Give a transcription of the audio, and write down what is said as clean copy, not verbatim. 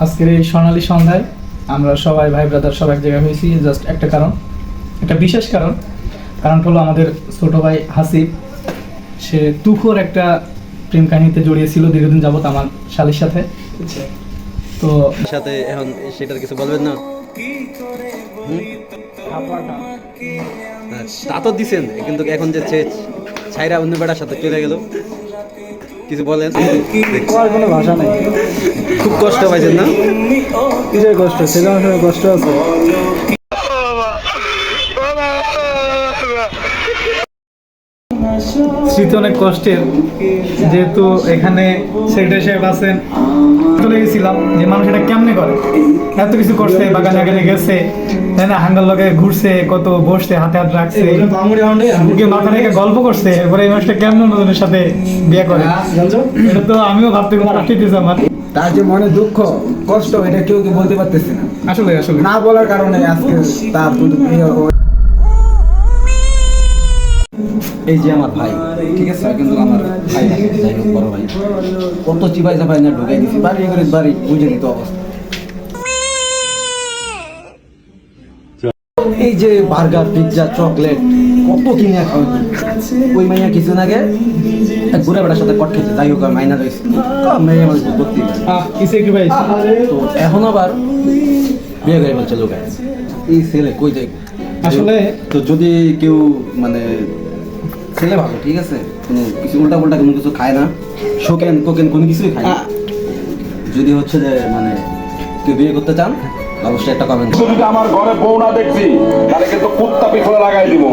আজকের এই সোনালী সন্ধ্যায় আমরা সবাই ভাই ব্রাদার সব এক জায়গায় হয়েছি জাস্ট একটা কারণ, একটা বিশেষ কারণ হলো আমাদের ছোট ভাই হাসিব, সে তুখোর একটা প্রেম কাহিনীতে জড়িয়েছিল দীর্ঘদিন যাবত আমার শালির সাথে। তো সাথে এখন সেটার কিছু বলবেন না? তা তো দিছেন, কিন্তু এখন যে ছাইরা অন্য বেটার সাথে চলে গেল, কিছু বলেন। আর কোনো ভাষা নাই, খুব কষ্ট পাইছেন না? কিসের কষ্ট? ছেলে মানুষের কষ্ট আছে। স্মৃতি অনেক কষ্টের, যেহেতু এখানে সেক্রেটারি সাহেব আছেন, চলে গেছিলাম যে মানুষ এটা কেমনে করে, এত কিছু করছে, বাগানে আগানে গেছে, তাই না, হাঙ্গার লগে ঘুরছে, কত বসছে, হাতে হাত রাখছে, বুকে মাথা রেখে গল্প করছে, এরপরে এই মানুষটা কেমন অন্যজনের সাথে বিয়ে করে, এটা তো আমিও ভাবতে কষ্ট দিতেছি আমার। তার যে মনে দুঃখ কষ্ট, এটা কেউ কি বলতে পারতেছে না, আসলে না বলার কারণে আজকে তার এই যে আমার ভাই, ঠিক আছে, কিন্তু আমার ভাই না, যাই হোক বড় ভাই, কত চিপাই চাপাই না ঢুকে গেছি বাড়ি করে বাড়ি বুঝে দিত অবস্থা। এই যে বার্গার, পিৎজা, চকলেট কত কিনে খাওয়া, ওই মাইয়া কিছুদিন আগে এক বুড়া বেটার সাথে কট খেতে, যাই হোক আর মাইনা রয়েছে, মেয়ে আমার করতে তো এখন আবার বিয়ে করে বলছে লোক, এই ছেলে কই যাই আসলে তো যদি কেউ মানে ছেলে ভালো, ঠিক আছে, কোনো কিছু উল্টা পাল্টা কোনো কিছু খায় না, শোকেন কোকেন কোনো কিছুই খায় না, যদি হচ্ছে যে মানে কেউ বিয়ে করতে চান অবশ্যই একটা কমেন্ট। যদি আমার ঘরে বউ না দেখছি তাহলে কিন্তু কুত্তা পিছনে লাগাই দিব।